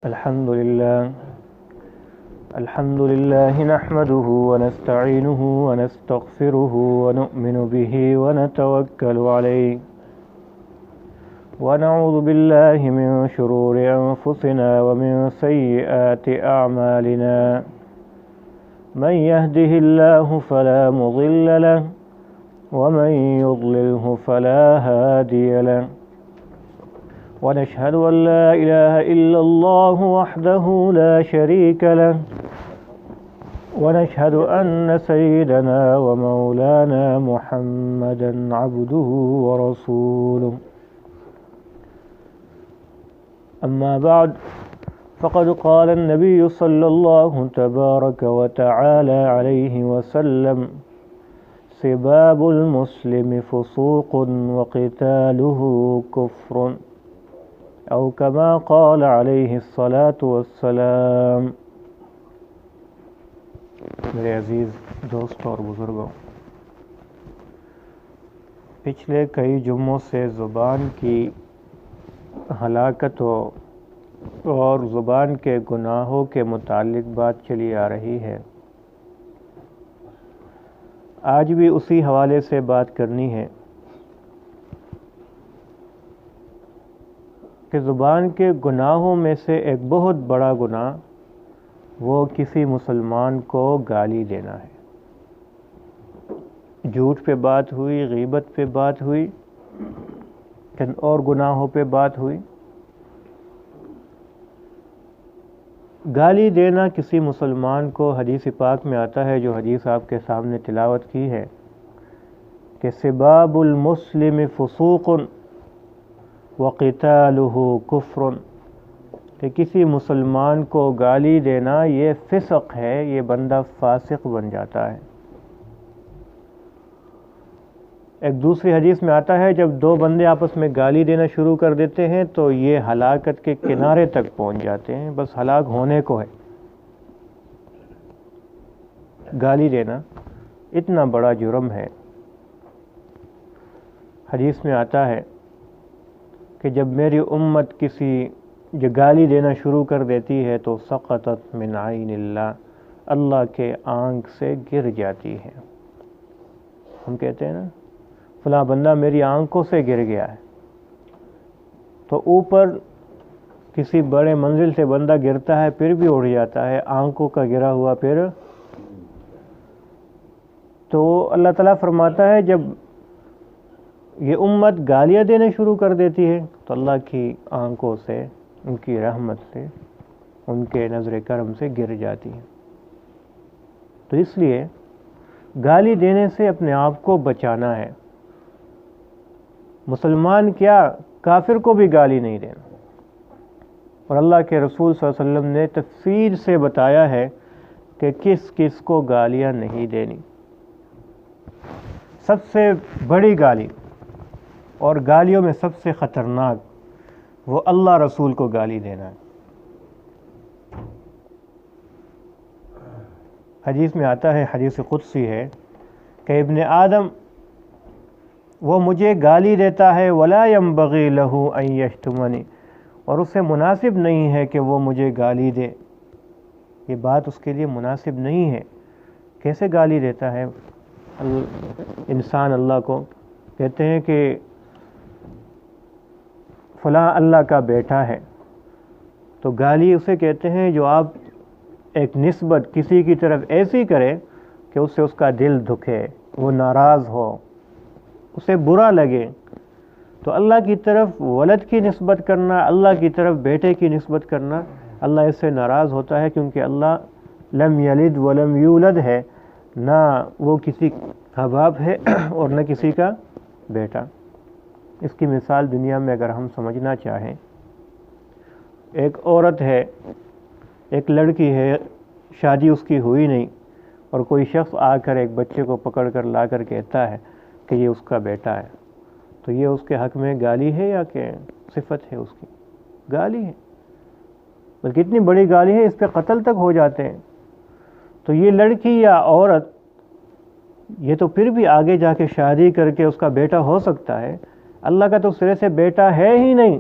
الحمد لله نحمده ونستعينه ونستغفره ونؤمن به ونتوكل عليه ونعوذ بالله من شرور أنفسنا ومن سيئات أعمالنا من يهده الله فلا مضل له ومن يضلله فلا هادي له ونشهد أن لا إله إلا الله وحده لا شريك له ونشهد أن سيدنا ومولانا محمدا عبده ورسوله أما بعد فقد قال النبي صلى الله تبارك وتعالى عليه وسلم سباب المسلم فسوق وقتاله كفر او كما قال علیہ الصلاۃ والسلام۔ میرے عزیز دوستوں اور بزرگوں، پچھلے کئی جمعوں سے زبان کی ہلاکتوں اور زبان کے گناہوں کے متعلق بات چلی آ رہی ہے۔ آج بھی اسی حوالے سے بات کرنی ہے کہ زبان کے گناہوں میں سے ایک بہت بڑا گناہ وہ کسی مسلمان کو گالی دینا ہے۔ جھوٹ پہ بات ہوئی، غیبت پہ بات ہوئی اور گناہوں پہ بات ہوئی۔ گالی دینا کسی مسلمان کو حدیث پاک میں آتا ہے، جو حدیث آپ کے سامنے تلاوت کی ہے کہ سباب المسلم فسوق وقتالہ کفر، کہ کسی مسلمان کو گالی دینا یہ فسق ہے، یہ بندہ فاسق بن جاتا ہے۔ ایک دوسری حدیث میں آتا ہے جب دو بندے آپس میں گالی دینا شروع کر دیتے ہیں تو یہ ہلاکت کے کنارے تک پہنچ جاتے ہیں، بس ہلاک ہونے کو ہے۔ گالی دینا اتنا بڑا جرم ہے۔ حدیث میں آتا ہے کہ جب میری امت کسی جو گالی دینا شروع کر دیتی ہے تو سقطت من عین اللہ، اللہ کے آنکھ سے گر جاتی ہے۔ ہم کہتے ہیں نا فلاں بندہ میری آنکھوں سے گر گیا ہے، تو اوپر کسی بڑے منزل سے بندہ گرتا ہے پھر بھی اڑ جاتا ہے، آنکھوں کا گرا ہوا پھر۔ تو اللہ تعالیٰ فرماتا ہے جب یہ امت گالیاں دینے شروع کر دیتی ہے تو اللہ کی آنکھوں سے، ان کی رحمت سے، ان کے نظر کرم سے گر جاتی ہے۔ تو اس لیے گالی دینے سے اپنے آپ کو بچانا ہے۔ مسلمان کیا، کافر کو بھی گالی نہیں دینا۔ اور اللہ کے رسول صلی اللہ علیہ وسلم نے تفصیل سے بتایا ہے کہ کس کس کو گالیاں نہیں دینی۔ سب سے بڑی گالی اور گالیوں میں سب سے خطرناک وہ اللہ رسول کو گالی دینا ہے۔ حدیث میں آتا ہے، حدیث قدسی ہے کہ ابن آدم وہ مجھے گالی دیتا ہے ولا ينبغي له ان يشتمني، اور اسے مناسب نہیں ہے کہ وہ مجھے گالی دے۔ یہ بات اس کے لیے مناسب نہیں ہے۔ کیسے گالی دیتا ہے انسان اللہ کو؟ کہتے ہیں کہ فلاں اللہ کا بیٹا ہے، تو گالی اسے کہتے ہیں جو آپ ایک نسبت کسی کی طرف ایسی کرے کہ اس سے اس کا دل دکھے، وہ ناراض ہو، اسے برا لگے۔ تو اللہ کی طرف ولد کی نسبت کرنا، اللہ کی طرف بیٹے کی نسبت کرنا، اللہ اس سے ناراض ہوتا ہے، کیونکہ اللہ لم یلد ولم یولد ہے، نہ وہ کسی کا باپ ہے اور نہ کسی کا بیٹا۔ اس کی مثال دنیا میں اگر ہم سمجھنا چاہیں، ایک عورت ہے، ایک لڑکی ہے، شادی اس کی ہوئی نہیں، اور کوئی شخص آ کر ایک بچے کو پکڑ کر لا کر کہتا ہے کہ یہ اس کا بیٹا ہے، تو یہ اس کے حق میں گالی ہے یا کہ صفت ہے؟ اس کی گالی ہے، بلکہ اتنی بڑی گالی ہے اس پہ قتل تک ہو جاتے ہیں۔ تو یہ لڑکی یا عورت یہ تو پھر بھی آگے جا کے شادی کر کے اس کا بیٹا ہو سکتا ہے، اللہ کا تو سرے سے بیٹا ہے ہی نہیں،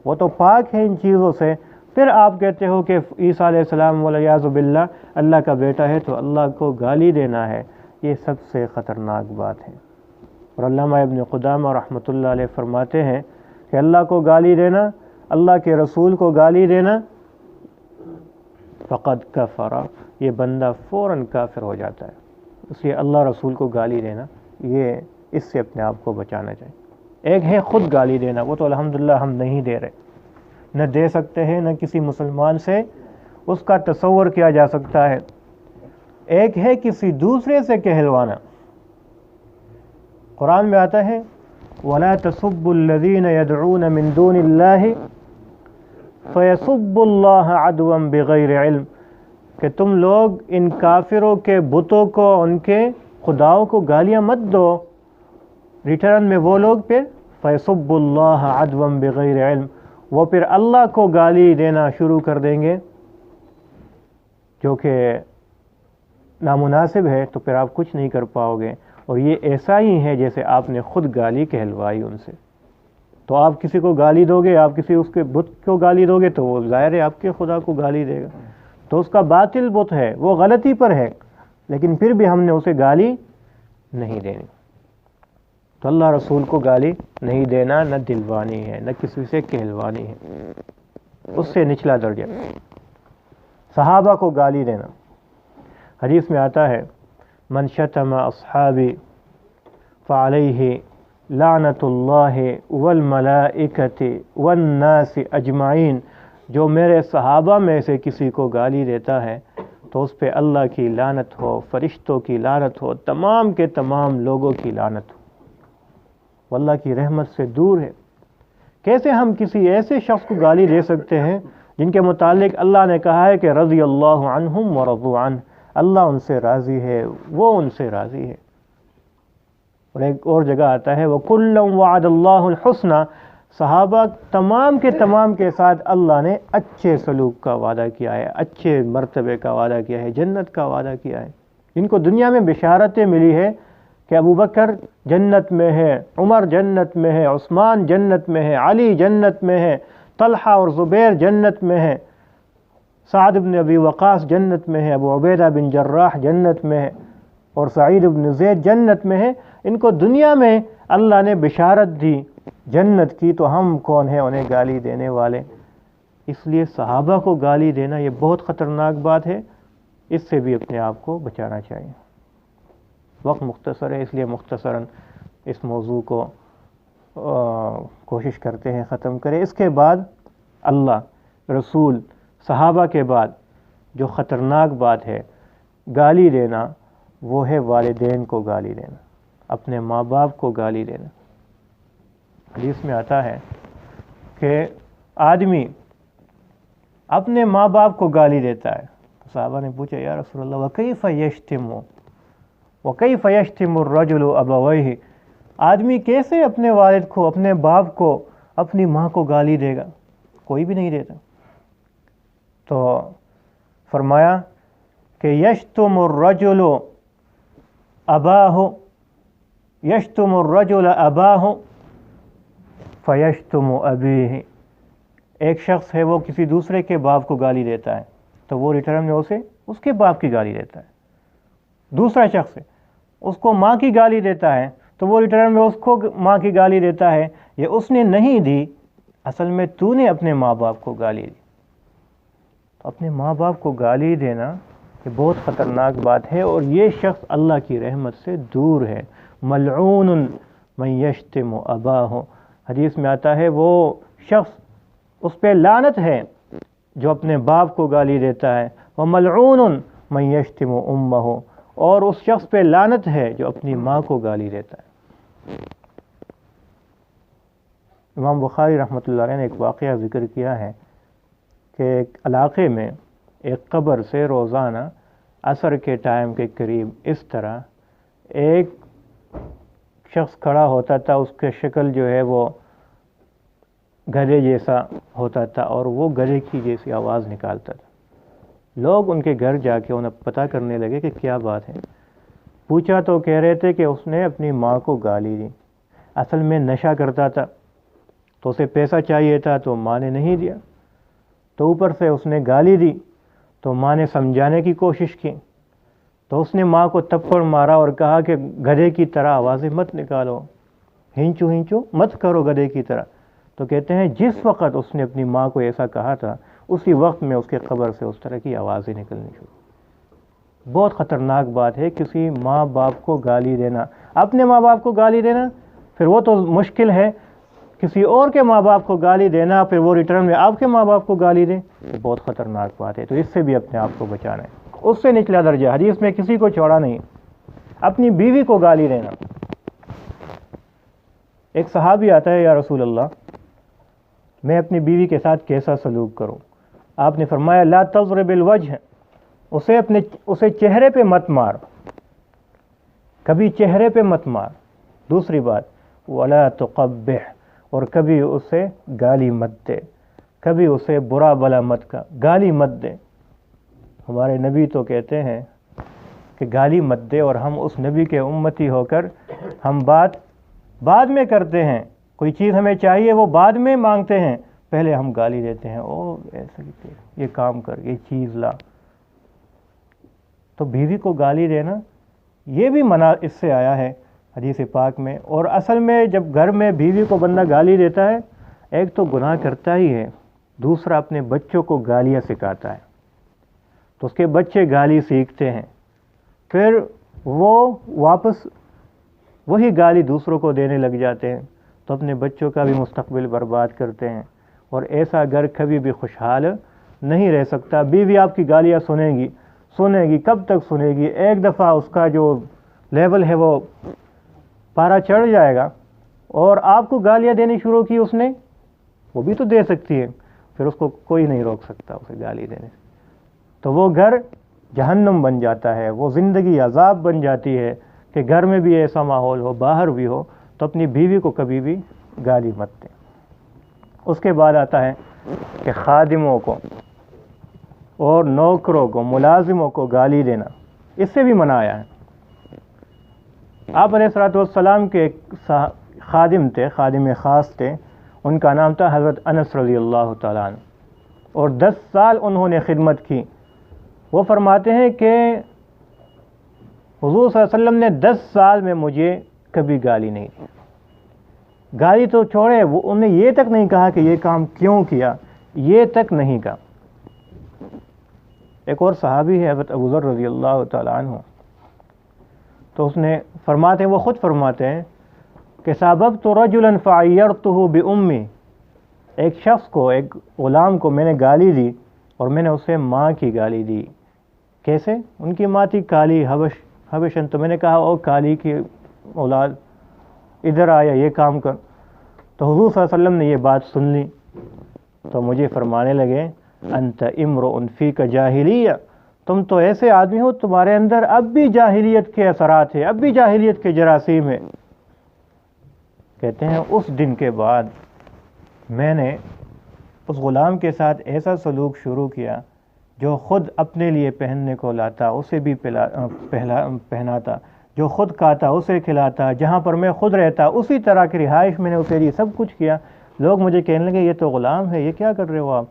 وہ تو پاک ہے ان چیزوں سے، پھر آپ کہتے ہو کہ عیسیٰ علیہ السلام والعیاذ باللہ اللہ کا بیٹا ہے تو اللہ کو گالی دینا ہے، یہ سب سے خطرناک بات ہے۔ اور علامہ ابن قدامہ رحمۃ اللہ علیہ فرماتے ہیں کہ اللہ کو گالی دینا، اللہ کے رسول کو گالی دینا، فقد کفر، یہ بندہ فوراً کافر ہو جاتا ہے۔ اس لیے اللہ رسول کو گالی دینا، یہ اس سے اپنے آپ کو بچانا چاہیے۔ ایک ہے خود گالی دینا، وہ تو الحمدللہ ہم نہیں دے رہے، نہ دے سکتے ہیں، نہ کسی مسلمان سے اس کا تصور کیا جا سکتا ہے۔ ایک ہے کسی دوسرے سے کہلوانا۔ قرآن میں آتا ہے وَلَا تَسُبُّوا الَّذِينَ يَدْعُونَ مِن دُونِ اللَّهِ فَيَسُبُّوا اللَّهَ عَدْوًا بِغَيْرِ عِلْم، کہ تم لوگ ان کافروں کے بتوں کو، ان کے خداؤں کو گالیاں مت دو، ریٹرن میں وہ لوگ پھر فَيَسُبُّوا اللَّهَ عَدْوًا بِغَيْرِ عِلْم، وہ پھر اللہ کو گالی دینا شروع کر دیں گے جو کہ نامناسب ہے، تو پھر آپ کچھ نہیں کر پاؤ گے۔ اور یہ ایسا ہی ہے جیسے آپ نے خود گالی کہلوائی ان سے۔ تو آپ کسی کو گالی دو گے، آپ کسی اس کے بت کو گالی دو گے تو وہ ظاہر ہے آپ کے خدا کو گالی دے گا، تو اس کا باطل بت ہے، وہ غلطی پر ہے، لیکن پھر بھی ہم نے اسے گالی نہیں دینی۔ تو اللہ رسول کو گالی نہیں دینا نہ دلوانی ہے، نہ کسی سے کہلوانی ہے، اس سے نچلا درجہ۔ صحابہ کو گالی دینا، حدیث میں آتا ہے من شتم اصحابی فعلیہ لعنت اللہ والملائکۃ والناس اجمعین، جو میرے صحابہ میں سے کسی کو گالی دیتا ہے تو اس پہ اللہ کی لعنت ہو، فرشتوں کی لعنت ہو، تمام کے تمام لوگوں کی لعنت ہو، وہ اللہ کی رحمت سے دور ہے۔ کیسے ہم کسی ایسے شخص کو گالی دے سکتے ہیں جن کے متعلق اللہ نے کہا ہے کہ رضی اللہ عنہم ورضوا عنہ، اللہ ان سے راضی ہے، وہ ان سے راضی ہے۔ اور ایک اور جگہ آتا ہے وَكُلًّا وَعَدَ اللَّهُ الْحُسْنَى، صحابہ تمام کے تمام کے ساتھ اللہ نے اچھے سلوک کا وعدہ کیا ہے، اچھے مرتبے کا وعدہ کیا ہے، جنت کا وعدہ کیا ہے۔ جن کو دنیا میں بشارتیں ملی ہے کہ ابو بکر جنت میں ہے، عمر جنت میں ہے، عثمان جنت میں ہے، علی جنت میں ہے، طلحہ اور زبیر جنت میں ہے، سعد بن ابی وقاص جنت میں ہے، ابو عبیدہ بن جراح جنت میں ہے، اور سعید بن زید جنت میں ہے۔ ان کو دنیا میں اللہ نے بشارت دی جنت کی، تو ہم کون ہیں انہیں گالی دینے والے؟ اس لیے صحابہ کو گالی دینا یہ بہت خطرناک بات ہے، اس سے بھی اپنے آپ کو بچانا چاہیے۔ وقت مختصر ہے، اس لیے مختصراً اس موضوع کو کوشش کرتے ہیں ختم کریں۔ اس کے بعد اللہ رسول صحابہ کے بعد جو خطرناک بات ہے گالی دینا، وہ ہے والدین کو گالی دینا، اپنے ماں باپ کو گالی دینا۔ حدیث میں آتا ہے کہ آدمی اپنے ماں باپ کو گالی دیتا ہے، تو صحابہ نے پوچھا یا رسول اللہ وَكَيْفَ يَشْتِمُ وَكَيْفَ يَشْتِمُ الرَّجُلُ أَبَوَيْهِ، آدمی کیسے اپنے والد کو، اپنے باپ کو، اپنی ماں کو گالی دے گا؟ کوئی بھی نہیں دیتا۔ تو فرمایا کہ یشتم الرجل اباہ، یشتم الرجل اباہ فیشتم ابیہ، ایک شخص ہے وہ کسی دوسرے کے باپ کو گالی دیتا ہے تو وہ ریٹرن میں اسے اس کے باپ کی گالی دیتا ہے۔ دوسرا شخص ہے اس کو ماں کی گالی دیتا ہے تو وہ ریٹرن میں اس کو ماں کی گالی دیتا ہے۔ یہ اس نے نہیں دی، اصل میں تو نے اپنے ماں باپ کو گالی دی۔ تو اپنے ماں باپ کو گالی دینا یہ بہت خطرناک بات ہے، اور یہ شخص اللہ کی رحمت سے دور ہے۔ ملعون من یشتم اباہ، حدیث میں آتا ہے وہ شخص اس پہ لعنت ہے جو اپنے باپ کو گالی دیتا ہے۔ وملعون من یشتم امہ، اور اس شخص پہ لعنت ہے جو اپنی ماں کو گالی دیتا ہے۔ امام بخاری رحمۃ اللہ علیہ نے ایک واقعہ ذکر کیا ہے کہ ایک علاقے میں ایک قبر سے روزانہ عصر کے ٹائم کے قریب اس طرح ایک شخص کھڑا ہوتا تھا، اس کی شکل جو ہے وہ گدھے جیسا ہوتا تھا اور وہ گدھے کی جیسی آواز نکالتا تھا۔ لوگ ان کے گھر جا کے انہیں پتہ کرنے لگے کہ کیا بات ہے۔ پوچھا تو کہہ رہے تھے کہ اس نے اپنی ماں کو گالی دی، اصل میں نشہ کرتا تھا تو اسے پیسہ چاہیے تھا تو ماں نے نہیں دیا، تو اوپر سے اس نے گالی دی، تو ماں نے سمجھانے کی کوشش کی، تو اس نے ماں کو تھپڑ مارا اور کہا کہ گدھے کی طرح آوازیں مت نکالو، ہنچو ہنچو مت کرو گدھے کی طرح۔ تو کہتے ہیں جس وقت اس نے اپنی ماں کو ایسا کہا تھا، اسی وقت میں اس کے قبر سے اس طرح کی آوازیں نکلنی شروع۔ بہت خطرناک بات ہے کسی ماں باپ کو گالی دینا، اپنے ماں باپ کو گالی دینا پھر وہ تو مشکل ہے، کسی اور کے ماں باپ کو گالی دینا پھر وہ ریٹرن میں آپ کے ماں باپ کو گالی دیں، یہ بہت خطرناک بات ہے۔ تو اس سے بھی اپنے آپ کو بچانا ہے، اس سے نچلا درجہ حدیث میں کسی کو چھوڑا نہیں، اپنی بیوی کو گالی دینا۔ ایک صحابی آتا ہے، یا رسول اللہ میں اپنی بیوی کے ساتھ کیسا سلوک کروں؟ آپ نے فرمایا لا تضرب الوجہ، اسے چہرے پہ مت مار، کبھی چہرے پہ مت مار۔ دوسری بات ولا تقبح، اور کبھی اسے گالی مت دے، کبھی اسے برا بلا مت کا گالی مت دے۔ ہمارے نبی تو کہتے ہیں کہ گالی مت دے، اور ہم اس نبی کے امتی ہو کر ہم بات بعد میں کرتے ہیں، کوئی چیز ہمیں چاہیے وہ بعد میں مانگتے ہیں، پہلے ہم گالی دیتے ہیں، او ایسا یہ کام کر، یہ چیز لا۔ تو بیوی کو گالی دینا یہ بھی منع اس سے آیا ہے حدیث پاک میں۔ اور اصل میں جب گھر میں بیوی کو بندہ گالی دیتا ہے، ایک تو گناہ کرتا ہی ہے، دوسرا اپنے بچوں کو گالیاں سکھاتا ہے، تو اس کے بچے گالی سیکھتے ہیں، پھر وہ واپس وہی گالی دوسروں کو دینے لگ جاتے ہیں، تو اپنے بچوں کا بھی مستقبل برباد کرتے ہیں۔ اور ایسا گھر کبھی بھی خوشحال نہیں رہ سکتا۔ بیوی آپ کی گالیاں سنے گی، کب تک سنے گی؟ ایک دفعہ اس کا جو لیول ہے وہ پارا چڑھ جائے گا، اور آپ کو گالیاں دینی شروع کی اس نے، وہ بھی تو دے سکتی ہے، پھر اس کو کوئی نہیں روک سکتا اسے گالی دینے سے۔ تو وہ گھر جہنم بن جاتا ہے، وہ زندگی عذاب بن جاتی ہے کہ گھر میں بھی ایسا ماحول ہو، باہر بھی ہو، تو اپنی بیوی کو کبھی بھی گالی مت دیں۔ اس کے بعد آتا ہے کہ خادموں کو اور نوکروں کو، ملازموں کو گالی دینا، اس سے بھی منع آیا ہے۔ آپ علیہ الصلوۃ والسلام کے ایک خادم تھے، خادم خاص تھے، ان کا نام تھا حضرت انس رضی اللہ تعالیٰ عنہ، اور 10 سال انہوں نے خدمت کی۔ وہ فرماتے ہیں کہ حضور صلی اللہ علیہ وسلم نے 10 سال میں مجھے کبھی گالی نہیں دی۔ گالی تو چھوڑے، وہ انہیں یہ تک نہیں کہا کہ یہ کام کیوں کیا، یہ تک نہیں کہا۔ ایک اور صحابی ہے حضرت ابو ذر رضی اللہ تعالیٰ عنہ، تو اس نے فرماتے ہیں، وہ خود فرماتے ہیں کہ سببت رجلا فعیرته بأمی، ایک شخص کو، ایک غلام کو میں نے گالی دی، اور میں نے اسے ماں کی گالی دی۔ کیسے؟ ان کی ماں تھی کالی حبشن، تو میں نے کہا او کالی کی اولاد ادھر آیا، یہ کام کر۔ تو حضور صلی اللہ علیہ وسلم نے یہ بات سن لی، تو مجھے فرمانے لگے انت امرؤ فیک جاہلیہ، تم تو ایسے آدمی ہو تمہارے اندر اب بھی جاہلیت کے اثرات ہیں، اب بھی جاہلیت کے جراثیم ہیں۔ کہتے ہیں اس دن کے بعد میں نے اس غلام کے ساتھ ایسا سلوک شروع کیا، جو خود اپنے لیے پہننے کو لاتا اسے بھی پہناتا، جو خود کھاتا اسے کھلاتا، جہاں پر میں خود رہتا اسی طرح کی رہائش میں نے اسے دی، سب کچھ کیا۔ لوگ مجھے کہنے لگے یہ تو غلام ہے، یہ کیا کر رہے ہو آپ؟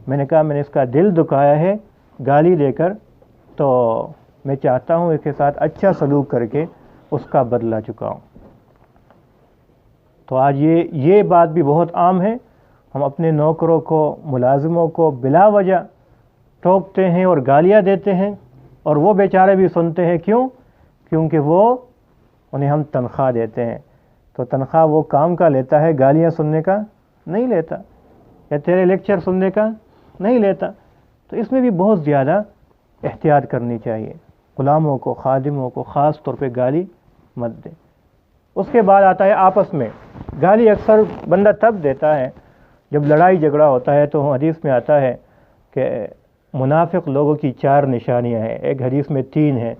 میں نے کہا میں نے اس کا دل دکھایا ہے گالی دے کر، تو میں چاہتا ہوں اس کے ساتھ اچھا سلوک کر کے اس کا بدلہ چکاؤں۔ تو آج یہ بات بھی بہت عام ہے، ہم اپنے نوکروں کو، ملازموں کو بلا وجہ ٹوکتے ہیں اور گالیاں دیتے ہیں، اور وہ بیچارے بھی سنتے ہیں۔ کیوں؟ کیونکہ انہیں ہم تنخواہ دیتے ہیں، تو تنخواہ وہ کام کا لیتا ہے، گالیاں سننے کا نہیں لیتا، یا تیرے لیکچر سننے کا نہیں لیتا۔ تو اس میں بھی بہت زیادہ احتیاط کرنی چاہیے، غلاموں کو، خادموں کو خاص طور پہ گالی مت دے۔ اس کے بعد آتا ہے آپس میں گالی اکثر بندہ تب دیتا ہے جب لڑائی جھگڑا ہوتا ہے۔ تو حدیث میں آتا ہے کہ منافق لوگوں کی 4 نشانیاں ہیں، ایک حدیث میں 3 ہیں،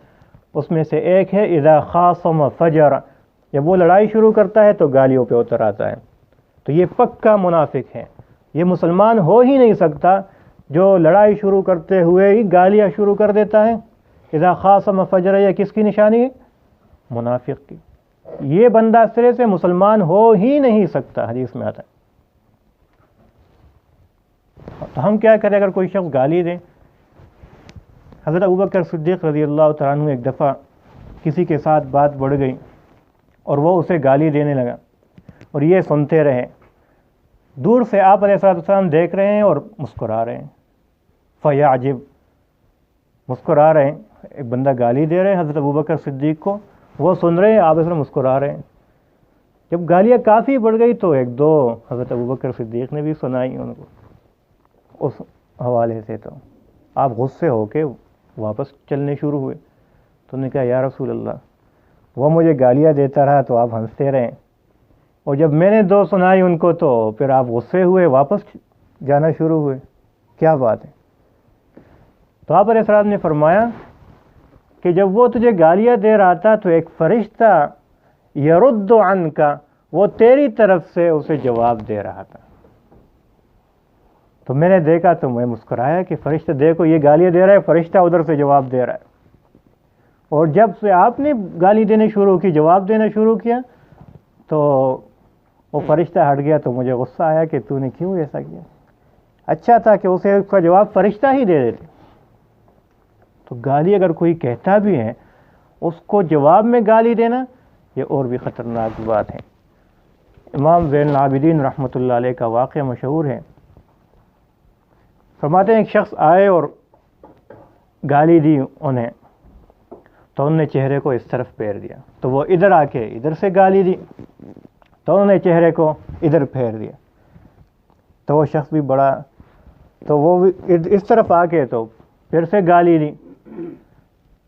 اس میں سے ایک ہے اذا خاصم فجر، جب وہ لڑائی شروع کرتا ہے تو گالیوں پہ اتر آتا ہے، تو یہ پکا منافق ہے، یہ مسلمان ہو ہی نہیں سکتا جو لڑائی شروع کرتے ہوئے ہی گالیاں شروع کر دیتا ہے۔ اذا خاصم فجر، یہ کس کی نشانی ہے؟ منافق کی۔ یہ بندہ سرے سے مسلمان ہو ہی نہیں سکتا، حدیث میں آتا ہے۔ تو ہم کیا کریں اگر کوئی شخص گالی دے؟ حضرت ابوبکر صدیق رضی اللہ تعالیٰ عنہ ایک دفعہ کسی کے ساتھ بات بڑھ گئی اور وہ اسے گالی دینے لگا اور یہ سنتے رہے. دور سے آپ علیہ السلام دیکھ رہے ہیں اور مسکرا رہے ہیں. فیعجب، مسکرا رہے ہیں. ایک بندہ گالی دے رہے ہیں حضرت ابوبکر صدیق کو، وہ سن رہے ہیں، آپ علیہ السلام مسکرا رہے ہیں. جب گالیاں کافی بڑھ گئی تو ایک دو حضرت ابوبکر صدیق نے بھی سنائی ان کو اس حوالے سے. تو آپ غصے ہو کے واپس چلنے شروع ہوئے. تو نے کہا یا رسول اللہ، وہ مجھے گالیاں دیتا رہا تو آپ ہنستے رہے، اور جب میں نے دو سنائی ان کو تو پھر آپ غصے ہوئے واپس جانا شروع ہوئے، کیا بات ہے؟ تو آپ علیہ السلام نے فرمایا کہ جب وہ تجھے گالیاں دے رہا تھا تو ایک فرشتہ یرد عنک، وہ تیری طرف سے اسے جواب دے رہا تھا. تو میں نے دیکھا تو میں مسکرایا کہ فرشتہ دیکھو یہ گالیاں دے رہا ہے، فرشتہ ادھر سے جواب دے رہا ہے. اور جب سے آپ نے گالی دینے شروع کی، جواب دینا شروع کیا، تو وہ فرشتہ ہٹ گیا. تو مجھے غصہ آیا کہ تو نے کیوں ایسا کیا؟ اچھا تھا کہ اسے اس کا جواب فرشتہ ہی دے دیتے. تو گالی اگر کوئی کہتا بھی ہے، اس کو جواب میں گالی دینا یہ اور بھی خطرناک بات ہے. امام زین العابدین رحمۃ اللہ علیہ کا واقعہ مشہور ہے. فرماتے ہیں ایک شخص آئے اور گالی دی انہیں، تو انہوں نے چہرے کو اس طرف پھیر دیا. تو وہ ادھر آ کے ادھر سے گالی دی، تو انہوں نے چہرے کو ادھر پھیر دیا. تو وہ شخص بھی بڑا، تو وہ اس طرف آ کے تو پھر سے گالی دی،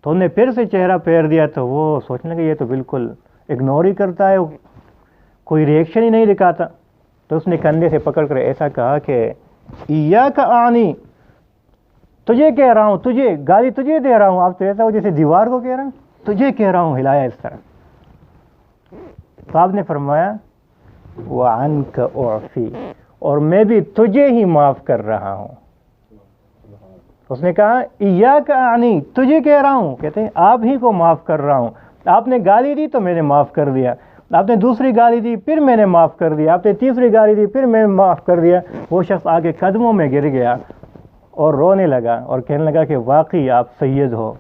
تو انہوں نے پھر سے چہرہ پھیر دیا. تو وہ سوچنے لگے یہ تو بالکل اگنور ہی کرتا ہے، کوئی ریئیکشن ہی نہیں دکھاتا. تو اس نے کندھے سے پکڑ کر ایسا کہا کہ ایاک اعنی، تجھے کہہ رہا ہوں، تجھے گالی تجھے دے رہا ہوں. آپ تو ایسا ہو جیسے دیوار کو کہہ رہا ہوں، تجھے کہہ رہا ہوں، ہلایا اس طرح. تو آپ نے فرمایا وعنک اعفی، اور میں بھی تجھے ہی معاف کر رہا ہوں. اس نے کہا ایاک اعنی، تجھے کہہ رہا ہوں، کہتے ہیں آپ ہی کو معاف کر رہا ہوں. آپ نے گالی دی تو میں نے معاف کر دیا، آپ نے دوسری گالی دی پھر میں نے معاف کر دیا، آپ نے تیسری گالی دی پھر میں نے معاف کر دیا. وہ شخص آگے قدموں میں گر گیا اور رونے لگا اور کہنے لگا کہ واقعی آپ سید ہو،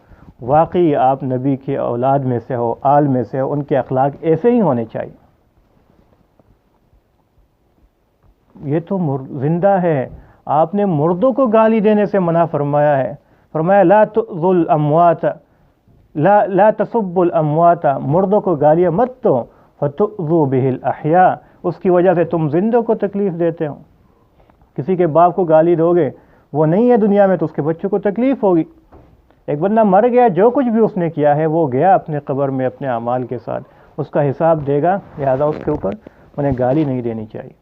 واقعی آپ نبی کی اولاد میں سے ہو، آل میں سے ہو، ان کے اخلاق ایسے ہی ہونے چاہیے. یہ تو زندہ ہے، آپ نے مردوں کو گالی دینے سے منع فرمایا ہے. فرمایا لا تؤذوا الاموات، لا تسبوا الاموات، مردوں کو گالیاں مت دو، فتؤذوا به الاحیاء، اس کی وجہ سے تم زندوں کو تکلیف دیتے ہو. کسی کے باپ کو گالی دو گے، وہ نہیں ہے دنیا میں، تو اس کے بچوں کو تکلیف ہوگی. ایک بندہ مر گیا، جو کچھ بھی اس نے کیا ہے وہ گیا اپنے قبر میں اپنے اعمال کے ساتھ، اس کا حساب دے گا، لہذا اس کے اوپر انہیں گالی نہیں دینی چاہیے.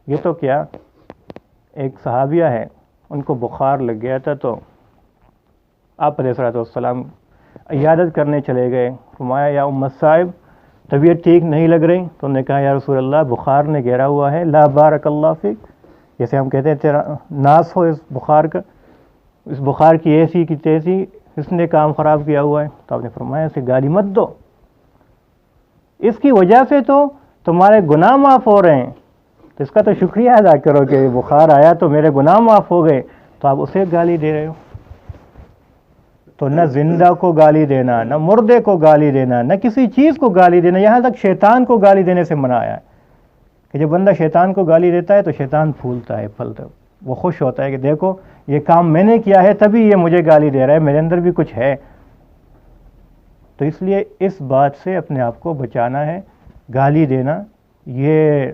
یہ تو کیا، ایک صحابیہ ہے، ان کو بخار لگ گیا تھا، تو آپ علیہ الصلوۃ والسلام عیادت کرنے چلے گئے. فرمایا یا ام صاحب طبیعت ٹھیک نہیں لگ رہی. تو انہوں نے کہا یا رسول اللہ بخار نے گھیرا ہوا ہے، لا بارک اللہ فیک، جیسے ہم کہتے ہیں تیرا ناس ہو اس بخار کا، اس بخار کی ایسی کی تیسی، اس نے کام خراب کیا ہوا ہے. تو آپ نے فرمایا اسے گالی مت دو، اس کی وجہ سے تو تمہارے گناہ معاف ہو رہے ہیں، تو اس کا تو شکریہ ادا کرو کہ بخار آیا تو میرے گناہ معاف ہو گئے. تو آپ اسے گالی دے رہے ہو. تو نہ زندہ کو گالی دینا، نہ مردے کو گالی دینا، نہ کسی چیز کو گالی دینا، یہاں تک شیطان کو گالی دینے سے منع آیا ہے کہ جب بندہ شیطان کو گالی دیتا ہے تو شیطان پھولتا ہے، پھلتا ہے، وہ خوش ہوتا ہے کہ دیکھو یہ کام میں نے کیا ہے تبھی یہ مجھے گالی دے رہا ہے، میرے اندر بھی کچھ ہے. تو اس لیے اس بات سے اپنے آپ کو بچانا ہے. گالی دینا، یہ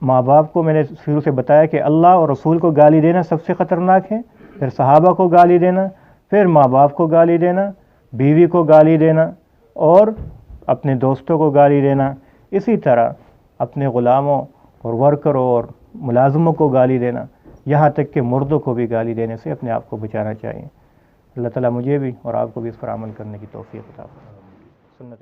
ماں باپ کو میں نے شروع سے بتایا کہ اللہ اور رسول کو گالی دینا سب سے خطرناک ہے، پھر صحابہ کو گالی دینا، پھر ماں باپ کو گالی دینا، بیوی کو گالی دینا، اور اپنے دوستوں کو گالی دینا. اسی طرح اپنے غلاموں اور ورکروں اور ملازموں کو گالی دینا، یہاں تک کہ مردوں کو بھی گالی دینے سے اپنے آپ کو بچانا چاہیے. اللہ تعالیٰ مجھے بھی اور آپ کو بھی اس پر عمل کرنے کی توفیق عطا فرمائے. سنت